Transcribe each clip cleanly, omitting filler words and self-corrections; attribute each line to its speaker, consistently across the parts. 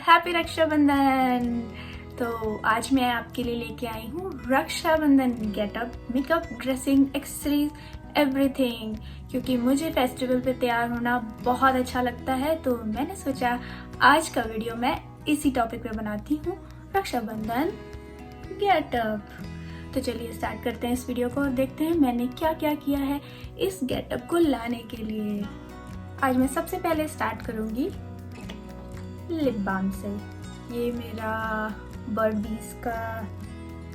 Speaker 1: Happy Rakshabandhan. तो आज मैं आपके लिए लेके आई हूँ Rakshabandhan getup, makeup, dressing, accessories, everything. क्योंकि मुझे फेस्टिवल पे तैयार होना बहुत अच्छा लगता है, तो मैंने सोचा आज का वीडियो मैं इसी टॉपिक पे बनाती हूँ, रक्षाबंधन गेटअप। तो चलिए स्टार्ट करते हैं इस वीडियो को और देखते हैं मैंने क्या क्या किया है इस गेटअप को लाने के लिए। आज मैं सबसे पहले स्टार्ट करूँगी लिप बाम से। ये मेरा बर्ड बीज का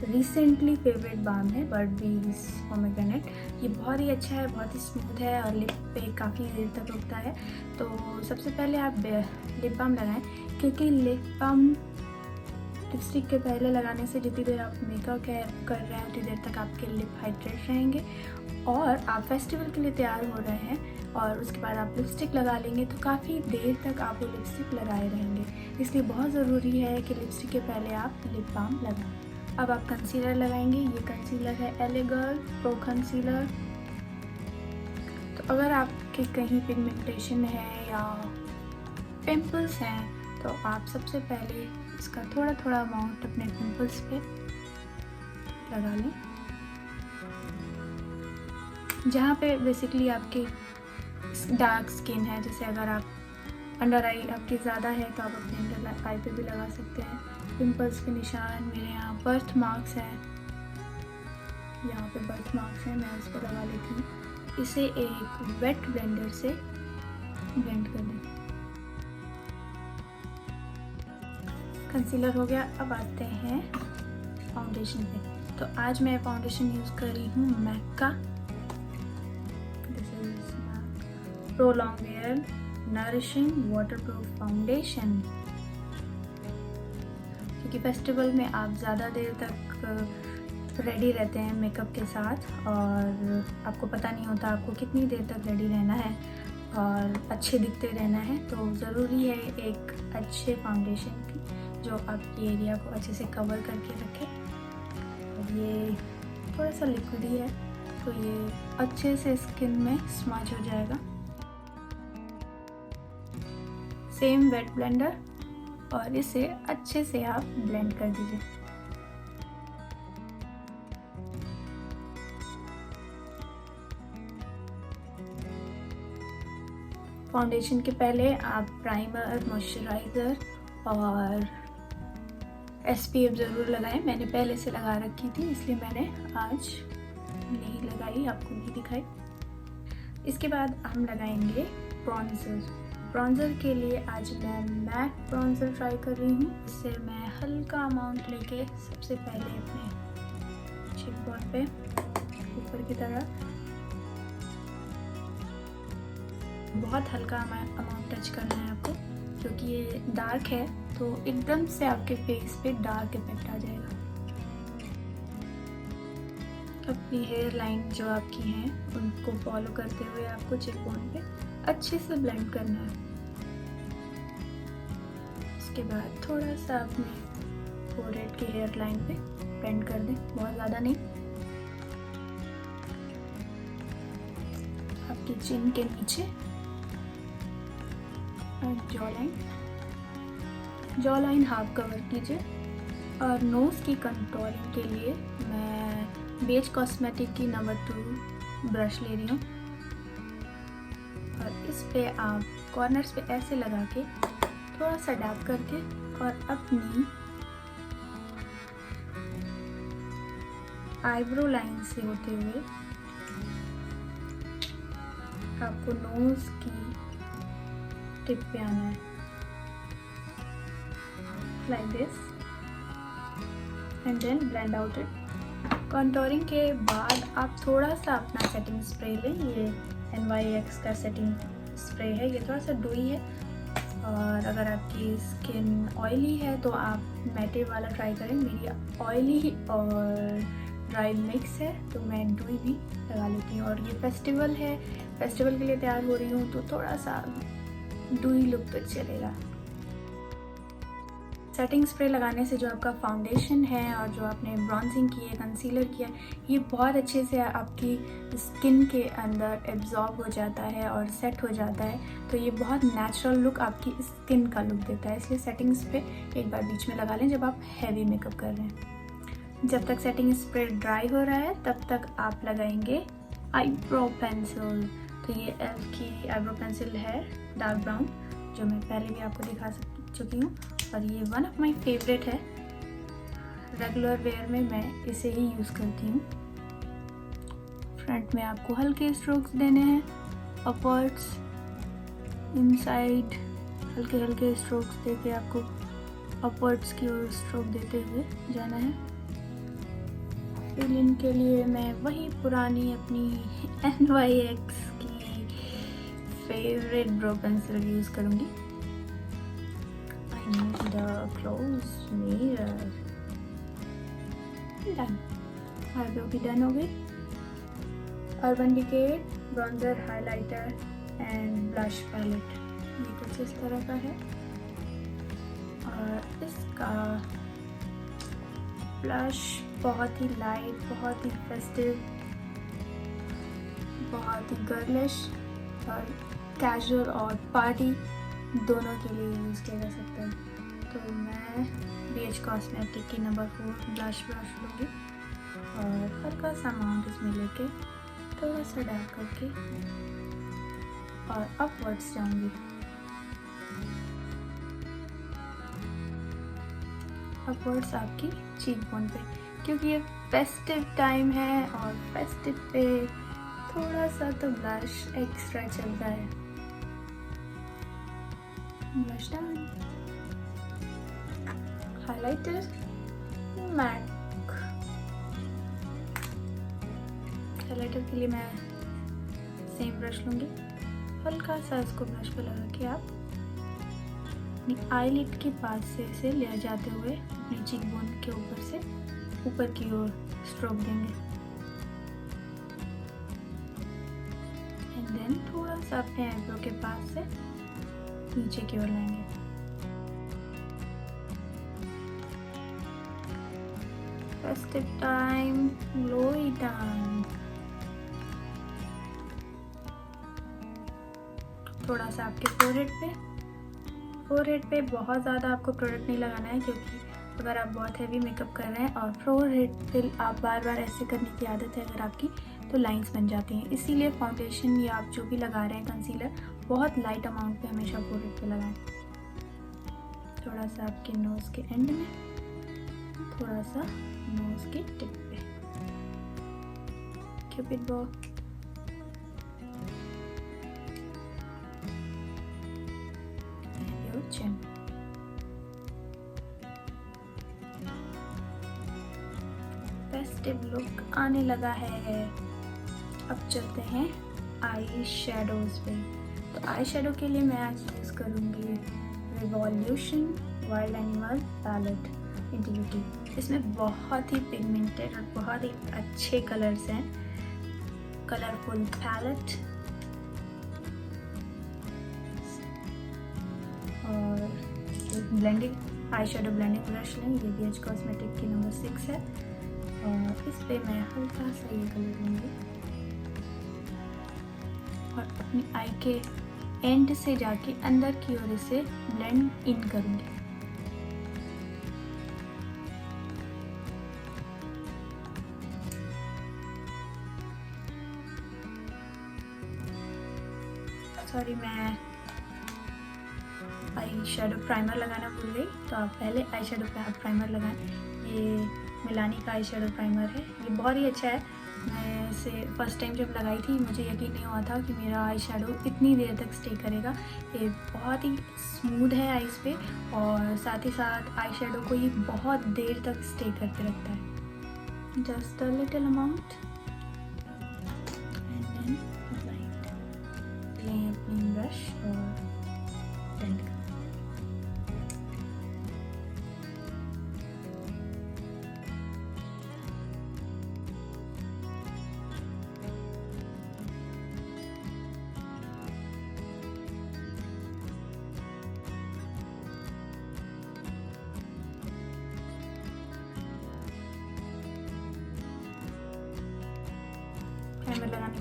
Speaker 1: रिसेंटली फेवरेट बाम है, बर्ड बीज पोमेग्रेनेट। ये बहुत ही अच्छा है, बहुत ही स्मूथ है और लिप पे काफ़ी देर तक रुकता है। तो सबसे पहले आप लिप बाम लगाएं, क्योंकि लिप बाम लिपस्टिक के पहले लगाने से जितनी देर आप मेकअप कर रहे हैं उतनी देर तक आपके लिप हाइड्रेट रहेंगे और आप फेस्टिवल के लिए तैयार हो रहे हैं और उसके बाद आप लिपस्टिक लगा लेंगे तो काफ़ी देर तक आप वो लिपस्टिक लगाए रहेंगे। इसलिए बहुत ज़रूरी है कि लिपस्टिक के पहले आप लिप बाम लगाएं। अब आप कंसीलर लगाएंगे। ये कंसीलर है LA गर्ल प्रो कंसीलर। तो अगर आपके कहीं पिगमेंटेशन है या पिंपल्स हैं तो आप सबसे पहले इसका थोड़ा थोड़ा अमाउंट अपने पिंपल्स पे लगा लें, जहाँ पे बेसिकली आपकी डार्क स्किन है। जैसे अगर आप अंडर आई आपकी ज़्यादा है तो आप अपने अंडर आई पे भी लगा सकते हैं। पिंपल्स के निशान, मेरे यहाँ बर्थ मार्क्स हैं, यहाँ पे बर्थ मार्क्स हैं, मैं उसको लगा लेती हूँ। इसे एक वेट ब्लेंडर से ब्लेंड कर दें। कंसीलर हो गया। अब आते हैं फाउंडेशन पे। तो आज मैं फाउंडेशन यूज़ कर रही हूँ मैक का pro long where nourishing waterproof foundation. क्योंकि फेस्टिवल में आप ज़्यादा देर तक रेडी रहते हैं मेकअप के साथ और आपको पता नहीं होता आपको कितनी देर तक रेडी रहना है और अच्छे दिखते रहना है। तो ज़रूरी है एक अच्छे फाउंडेशन की जो आपकी एरिया को अच्छे से कवर करके रखे। और ये थोड़ा सा लिक्विड ही है तो ये अच्छे से स्किन में स्मच हो जाएगा। सेम वेट ब्लेंडर और इसे अच्छे से आप ब्लेंड कर दीजिए। फाउंडेशन के पहले आप प्राइमर, मॉइस्चराइज़र और SPF ज़रूर लगाएं। मैंने पहले से लगा रखी थी इसलिए मैंने आज नहीं लगाई, आपको नहीं दिखाई। इसके बाद हम लगाएंगे ब्रॉन्जर। ब्रॉन्जर के लिए आज मैं मैट ब्रॉन्जर ट्राई कर रही हूँ। इससे मैं हल्का अमाउंट लेके सबसे पहले अपने चीकबोन पे ऊपर की तरह बहुत हल्का अमाउंट टच करना है आपको, क्योंकि ये डार्क है तो एकदम से आपके फेस पे डार्क इफेक्ट आ जाएगा। अपनी हेयर लाइन जो आपकी हैं उनको फॉलो करते हुए आपको चीकबोन पे अच्छे से ब्लेंड करना है। उसके बाद थोड़ा सा अपने फोरहेड की हेयर लाइन पे ब्लेंड कर दें, बहुत ज़्यादा नहीं। आपकी चिन के नीचे जॉ लाइन हाफ कवर कीजिए। और नोज़ की कंटूरिंग के लिए मैं बेज कॉस्मेटिक की नंबर 2 ब्रश ले रही हूँ और इस पे आप कॉर्नर्स पे ऐसे लगा के थोड़ा सा डैप करके और अपनी आईब्रो लाइन से होते हुए आपको नोज़ की टिप पे आना है, like this and then blend out it। Contouring के बाद आप थोड़ा सा अपना सेटिंग स्प्रे लें। ये NYX का सेटिंग स्प्रे है, ये थोड़ा सा डोई है और अगर आपकी स्किन ऑयली है तो आप मैटे वाला ट्राई करें। मेरी ऑयली और ड्राई मिक्स है तो मैं डोई भी लगा लेती हूँ। और ये फेस्टिवल है, फेस्टिवल के लिए तैयार हो रही हूँ तो थोड़ा सा डोई लुक तो चलेगा। सेटिंग स्प्रे लगाने से जो आपका फाउंडेशन है और जो आपने ब्रॉन्जिंग की है, कंसीलर किया, ये बहुत अच्छे से आपकी स्किन के अंदर एब्जॉर्ब हो जाता है और सेट हो जाता है। तो ये बहुत नेचुरल लुक आपकी स्किन का लुक देता है। इसलिए सेटिंग स्प्रे एक बार बीच में लगा लें जब आप हैवी मेकअप कर रहे हैं। जब तक सेटिंग स्प्रे ड्राई हो रहा है तब तक आप लगाएंगे आईब्रो पेंसिल। तो ये एल्फ की आईब्रो पेंसिल है डार्क ब्राउन, जो मैं पहले भी आपको दिखा चुकी हूँ और ये वन ऑफ माय फेवरेट है। रेगुलर वेयर में मैं इसे ही यूज़ करती हूँ। फ्रंट में आपको हल्के स्ट्रोक्स देने हैं, अपवर्ड्स, इनसाइड हल्के हल्के स्ट्रोक्स देके आपको अपवर्ड्स की ओर स्ट्रोक देते हुए जाना है। फिल इन के लिए मैं वही पुरानी अपनी NYX की फेवरेट ब्रो पेंसिल यूज़ करूँगी। I need a close mirror. Done. Eyebrow भी डन हो गई। Urban Decay bronzer, highlighter and blush palette ये कुछ इस तरह का है और इसका ब्लश बहुत ही लाइट, बहुत ही फेस्टिव, बहुत ही गर्लिश और कैजुअल और पार्टी दोनों के लिए यूज़ किया जा सकता है। तो मैं BH कॉस्मेटिक की नंबर 4 ब्लश लूँगी और हल्का सा अमाउंट इसमें लेके थोड़ा सा डार्क करके और अपवर्ड्स जाऊँगी। अपवर्ड्स आपकी चीक बोन पे, क्योंकि ये फेस्टिव टाइम है और फेस्टिव पे थोड़ा सा तो ब्लश एक्स्ट्रा चलता है। Blush done. Highlighter MAC. Highlighter के लिए मैं सेम ब्रश लूँगी। हल्का सा इसको ब्रश पे लगा के आप अपनी आईलिड के पास से इसे ले जाते हुए अपनी चीक बोन के ऊपर से ऊपर की ओर स्ट्रोक देंगे एंड देन थोड़ा सा अपने आईब्रो के पास से नीचे की ओर लाएंगे। Festive time, glowy time. थोड़ा सा आपके फोरहेड पे बहुत ज़्यादा आपको प्रोडक्ट नहीं लगाना है, क्योंकि अगर आप बहुत हैवी मेकअप कर रहे हैं और फोरहेड पे आप बार बार ऐसे करने की आदत है अगर आपकी, तो लाइंस बन जाती हैं। इसीलिए फाउंडेशन या आप जो भी लगा रहे हैं कंसीलर बहुत लाइट अमाउंट पे हमेशा फोरहेड पे लगाएं। थोड़ा सा आपके नोज़ के एंड में, थोड़ा सा नोज़ के टिप पे। क्यूपिड बो। चिन। फेस्टिव लुक आने लगा है। अब चलते हैं आई शेडोज पे। तो आई शेडो के लिए मैं आज यूज़ करूँगी Revolution wild animal palette integrity. इसमें बहुत ही पिगमेंटेड और बहुत ही अच्छे कलर्स हैं। कलरफुल पैलेट और एक blending eye shadow blending brush लें। ये BH कॉस्मेटिक की नंबर 6 है और इस पे मैं हल्का सा ये कलर लूँगी और अपनी आई के एंड से जाके अंदर की ओर इसे ब्लेंड इन करूँगी। सॉरी, मैं आई शेडो प्राइमर लगाना भूल गई, तो आप पहले आई शेडो प्राइमर लगाएं। ये मिलानी का आई शेडो प्राइमर है, ये बहुत ही अच्छा है। मैं इसे फर्स्ट टाइम जब लगाई थी मुझे यकीन नहीं हुआ था कि मेरा आई शेडो इतनी देर तक स्टे करेगा। ये बहुत ही स्मूथ है आईज पे और साथ ही साथ आई शेडो को ये बहुत देर तक स्टे करते रखता है। Just a little amount and then applied. लें अपनी ब्रश और ब्लेंड करें।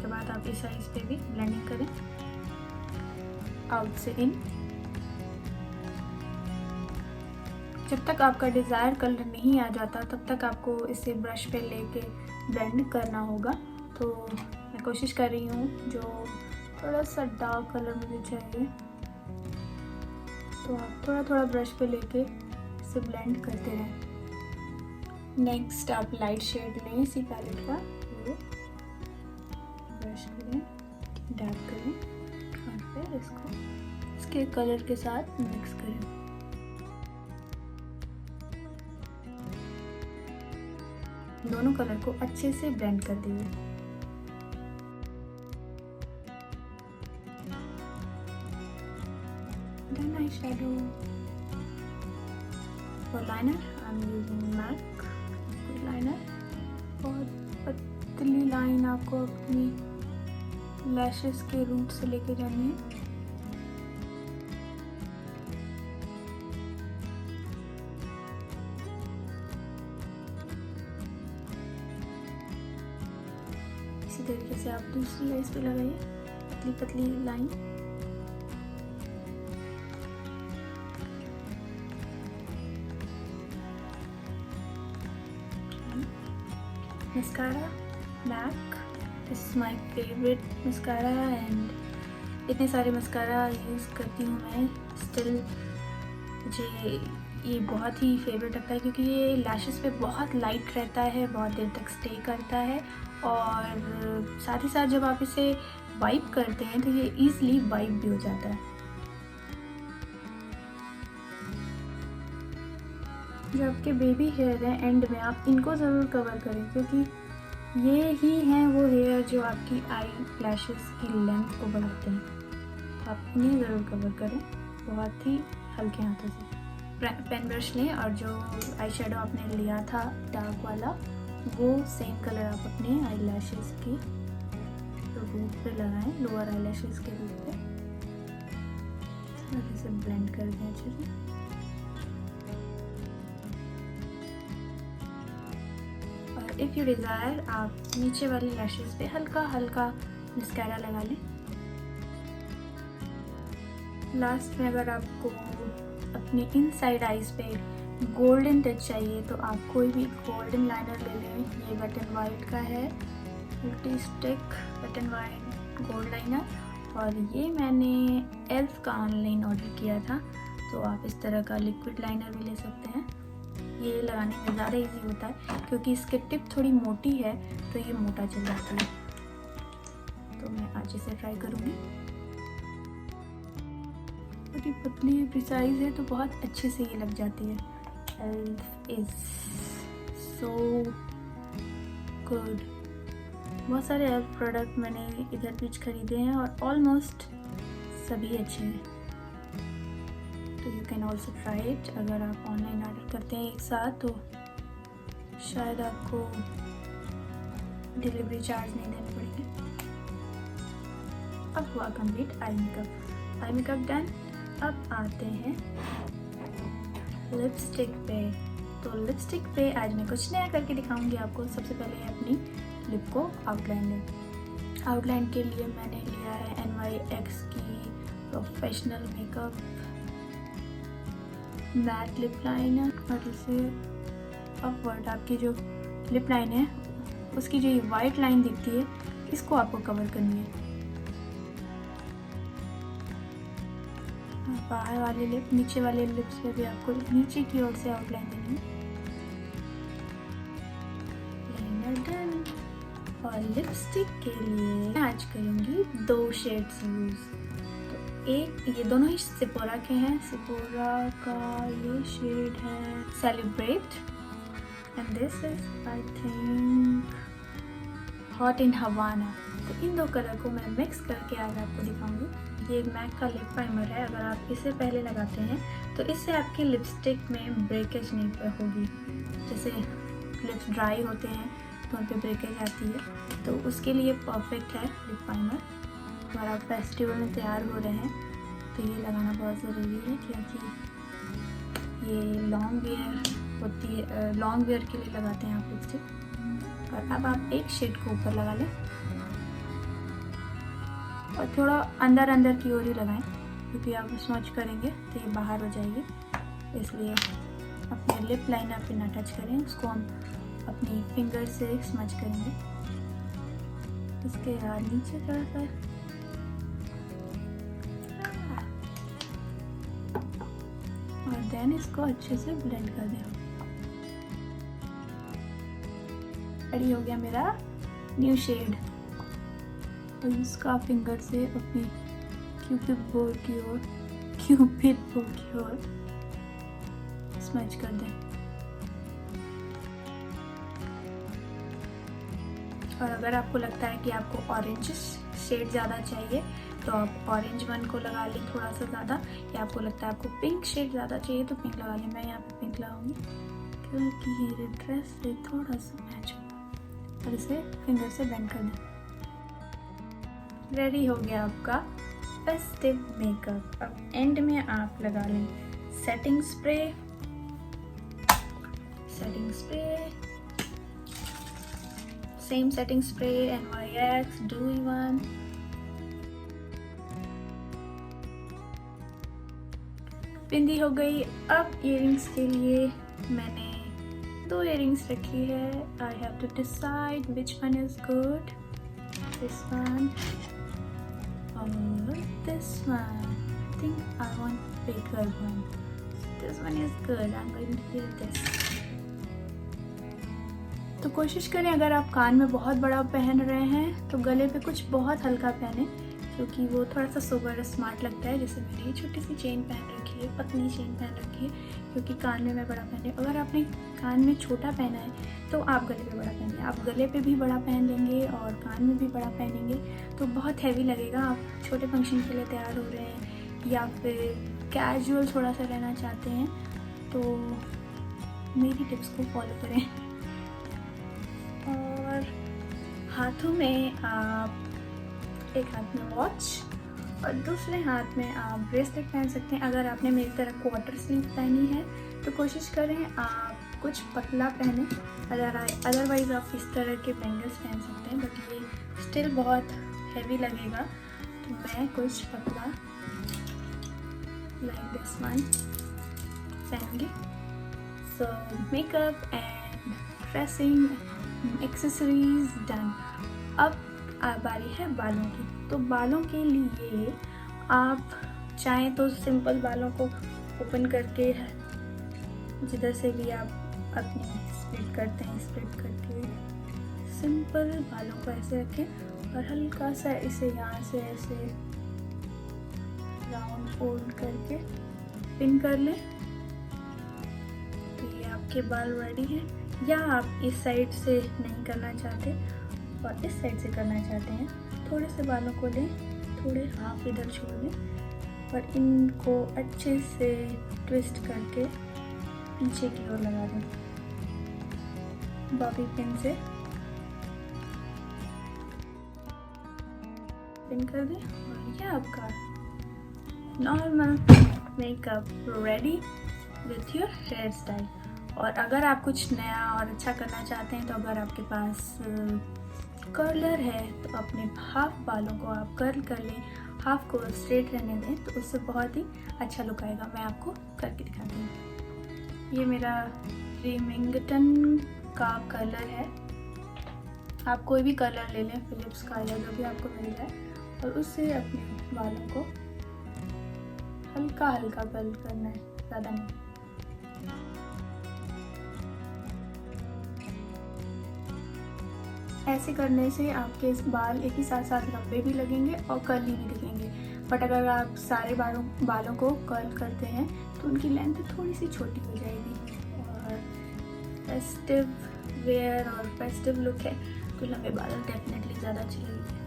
Speaker 1: उसके बाद आप इस साइज पे भी ब्लेंडिंग करें, आउट से इन। जब तक आपका डिज़ायर कलर नहीं आ जाता तब तक आपको इसे ब्रश पे लेके ब्लेंड करना होगा। तो मैं कोशिश कर रही हूँ, जो थोड़ा सा डार्क कलर मुझे चाहिए, तो आप थोड़ा थोड़ा ब्रश पे लेके इसे ब्लेंड करते रहें। नेक्स्ट आप लाइट शेड लें इसी पैलेट का, ये ब्रश करें, डैब करें और फिर इसको इसके कलर के साथ मिक्स करें। दोनों कलर को अच्छे से ब्लेंड कर दीजिए। Then eyeshadow for liner I'm using MAC liner. बहुत पतली लाइन आपको अपनी लैशेस के रूट से लेके जानी है। इसी तरीके से आप दूसरी आइज पे लगाइए पतली पतली line. Mascara MAC, this is my favourite mascara and इतने सारे मस्कारा यूज़ करती हूँ मैं, स्टिल मुझे ये बहुत ही फेवरेट लगता है क्योंकि ये लैशेस पे बहुत लाइट रहता है, बहुत देर तक स्टे करता है और साथ ही साथ जब आप इसे वाइप करते हैं तो ये ईज़िली वाइप भी हो जाता है। जो आपके बेबी हेयर हैं एंड में आप इनको ज़रूर कवर करें क्योंकि ये ही हैं वो हेयर जो आपकी आई लैशेस की लेंथ को बढ़ाते हैं। आप इन्हें ज़रूर कवर करें बहुत ही हल्के हाथों से। पेन ब्रश लें और जो आई शेडो आपने लिया था डार्क वाला, वो सेम कलर आप अपने आई लैशेस की रूट पे लगाएं, लोअर आई लैशेस के रूट पे। इसे ब्लेंड कर दें अच्छे से। इफ़ यू डिज़ायर आप नीचे वाली लैशेस पे हल्का हल्का मस्कारा लगा लें। लास्ट में अगर आपको अपनी इनसाइड आइज पे गोल्डन टच चाहिए तो आप कोई भी गोल्डन लाइनर ले लें। ये वेट एंड वाइट का है, beauty stick wet and white gold liner, और ये मैंने एल्फ का ऑनलाइन ऑर्डर किया था। तो आप इस तरह का लिक्विड लाइनर भी ले सकते हैं। ये लगाने में ज़्यादा इजी होता है क्योंकि इसकी टिप थोड़ी मोटी है तो ये मोटा चल जाता है। तो मैं आज इसे ट्राई करूँगी। थोड़ी पतली प्रिसाइज है तो बहुत अच्छे से ये लग जाती है। Elf is so good. बहुत सारे एल्फ प्रोडक्ट मैंने इधर बीच खरीदे हैं और ऑलमोस्ट सभी अच्छे हैं। तो you can also try it. अगर आप ऑनलाइन ऑर्डर करते हैं एक साथ तो शायद आपको डिलीवरी चार्ज नहीं देने पड़ेंगे। अब हुआ कंप्लीट आई मेकअप डन। अब आते हैं लिपस्टिक पे। तो लिपस्टिक पे आज मैं कुछ नया करके दिखाऊंगी आपको। सबसे पहले अपनी लिप को आउटलाइन लें। आउटलाइन के लिए मैंने लिया है NYX की professional makeup mat lip liner, और इसे अपवर्ड आपकी जो लिप लाइन है उसकी जो ये वाइट लाइन दिखती है इसको आपको कवर करनी है। बाहर वाले लिप, नीचे वाले लिप्स पे भी आपको नीचे की ओर से आउटलाइन देनी है। Liner done. और लिपस्टिक के लिए आज करूँगी 2 शेड्स यूज़। एक ये दोनों ही सिपोरा के हैं। सिपोरा का ये शेड है celebrate and this is I think hot in Havana. तो इन 2 कलर को मैं मिक्स करके आज आपको दिखाऊंगी। ये मैक का लिप प्राइमर है। अगर आप इसे पहले लगाते हैं तो इससे आपकी लिपस्टिक में ब्रेकेज नहीं होगी। जैसे लिप्स ड्राई होते हैं तो उन पर ब्रेकेज आती है, तो उसके लिए परफेक्ट है लिप प्राइमर। अगर आप फेस्टिवल में तैयार हो रहे हैं तो ये लगाना बहुत ज़रूरी है क्योंकि ये लॉन्ग वेयर होती है, लॉन्ग वेयर के लिए लगाते हैं आप लिपस्टिक। और अब आप एक शेड को ऊपर लगा लें और थोड़ा अंदर अंदर की ओर ही लगाएं, क्योंकि आप स्मच करेंगे तो ये बाहर हो जाएगी। इसलिए अपने लिप लाइनर पे ना टच करें, उसको हम अपनी फिंगर से स्मच करेंगे। इसके नीचे थोड़ा सा और देन इसको अच्छे से ब्लेंड कर दें। रेडी हो गया मेरा न्यू शेड। तो इसका फिंगर से अपनी क्यूपिड बो की ओर स्मच कर दें। और अगर आपको लगता है कि आपको ऑरेंज शेड ज़्यादा चाहिए तो आप ऑरेंज वन को लगा लें थोड़ा सा ज़्यादा, या आपको लगता है आपको पिंक शेड ज़्यादा चाहिए तो पिंक लगा लें। मैं यहाँ पे पिंक लगाऊंगी क्योंकि ये ड्रेस से थोड़ा सा मैच होगा। और इसे फिंगर से बेंड कर दें। रेडी हो गया आपका फेस्टिव मेकअप। अब एंड में आप लगा लें setting spray. Same setting spray NYX Dewy One। बिंदी हो गई। अब इयरिंग्स के लिए मैंने 2 इयरिंग्स रखी है। I have to decide which one is good, this one or this one. I think I want bigger one. This one is good. I'm going to wear this. तो कोशिश करें अगर आप कान में बहुत बड़ा पहन रहे हैं तो गले पे कुछ बहुत हल्का पहने, क्योंकि वो थोड़ा सा सोबर स्मार्ट लगता है। जैसे मैंने छोटी सी चेन पहन रखी है, पतली चेन पहन रखी है, क्योंकि कान में मैं बड़ा पहने। अगर आपने कान में छोटा पहना है तो आप गले पे बड़ा पहनिए। आप गले पे भी बड़ा पहन लेंगे और कान में भी बड़ा पहनेंगे तो बहुत हैवी लगेगा। आप छोटे फंक्शन के लिए तैयार हो रहे हैं या फिर कैजुअल थोड़ा सा रहना चाहते हैं तो मेरी टिप्स को फॉलो करें। और हाथों में आप एक हाथ में वॉच और दूसरे हाथ में आप ब्रेसलेट पहन सकते हैं। अगर आपने मेरी तरह क्वार्टर स्लीव पहनी है तो कोशिश करें आप कुछ पतला पहने। अदरवाइज आप इस तरह के बैंगल्स पहन सकते हैं, बट ये स्टिल बहुत हैवी लगेगा तो मैं कुछ पतला लाइक दिस वन पहनूंगी। So makeup and dressing accessories done. अब बारी है बालों की। तो बालों के लिए आप चाहें तो सिंपल बालों को ओपन करके जिधर से भी आप अपनी स्प्लिट करते हैं, स्प्लिट करके सिंपल बालों को ऐसे रखें और हल्का सा इसे यहाँ से ऐसे राउंड फोल्ड करके पिन कर लें। तो ये आपके बाल रेडी हैं। या आप इस साइड से नहीं करना चाहते और इस साइड से करना चाहते हैं, थोड़े से बालों को लें, थोड़े हाफ इधर छोड़ दें और इनको अच्छे से ट्विस्ट करके पीछे की ओर लगा दें बॉबी पिन से। पिन कर दें और ये आपका normal makeup ready with your hair style. और अगर आप कुछ नया और अच्छा करना चाहते हैं तो अगर आपके पास कर्लर है तो अपने हाफ बालों को आप कर्ल कर लें, हाफ को स्ट्रेट रहने दें तो उससे बहुत ही अच्छा लुक आएगा। मैं आपको करके दिखाती हूँ। ये मेरा रिमिंगटन का कलर है। आप कोई भी कलर ले लें, फिलिप्स का या जो भी आपको मिल जाए, और उससे अपने बालों को हल्का हल्का कर्ल करना है, ज़्यादा नहीं। ऐसे करने से आपके बाल एक ही साथ साथ लंबे भी लगेंगे और कर्ली भी दिखेंगे। बट अगर आप सारे बालों को कर्ल करते हैं तो उनकी लेंथ थोड़ी सी छोटी हो जाएगी। और फेस्टिव वेयर और फेस्टिव लुक है तो लंबे बाल डेफिनेटली ज़्यादा अच्छे लगेंगे।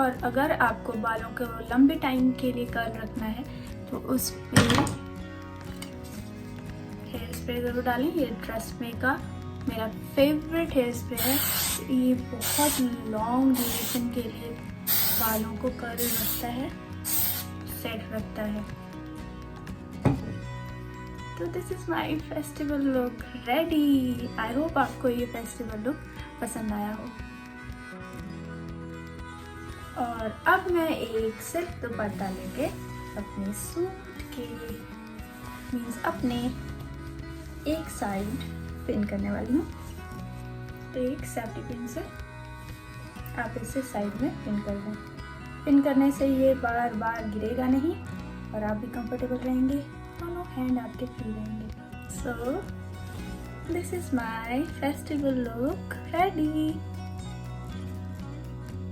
Speaker 1: और अगर आपको बालों को लंबे टाइम के लिए कर्ल रखना है तो उस पर हेयर स्प्रे ज़रूर डालें। ये ट्रेसमे का मेरा फेवरेट हेयर स्प्रे है। ये बहुत लॉन्ग ड्यूरेशन के लिए बालों को कर्ल रखता है, सेट रखता है। तो this is my festival look ready. I hope आपको ये फेस्टिवल लुक पसंद आया हो। और अब मैं एक सिल्क दुपट्टा लेके अपने सूट के मीन्स अपने एक साइड पिन करने वाली हूँ। तो एक सेफ्टी पिन से आप इसे साइड में पिन कर दें। पिन करने से ये बार बार गिरेगा नहीं और आप भी कंफर्टेबल रहेंगे, दोनों हैंड आपके फ्री रहेंगे। So this is my festival look ready.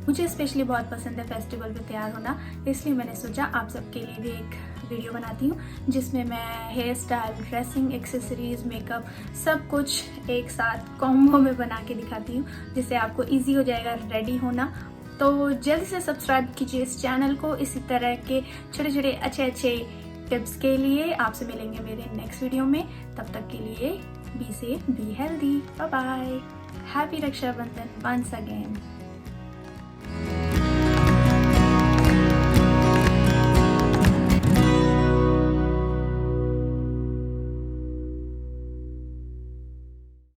Speaker 1: मुझे स्पेशली बहुत पसंद है फेस्टिवल पे तैयार होना, इसलिए मैंने सोचा आप सबके लिए भी एक वीडियो बनाती हूँ जिसमें मैं hair style, dressing, accessories, makeup सब कुछ एक साथ कॉम्बो में बना के दिखाती हूँ, जिससे आपको इजी हो जाएगा रेडी होना। तो जल्दी से सब्सक्राइब कीजिए इस चैनल को। इसी तरह के छोटे छोटे अच्छे टिप्स के लिए आपसे मिलेंगे मेरे नेक्स्ट वीडियो में। तब तक के लिए be safe, be healthy, bye bye, happy Rakshabandhan once again.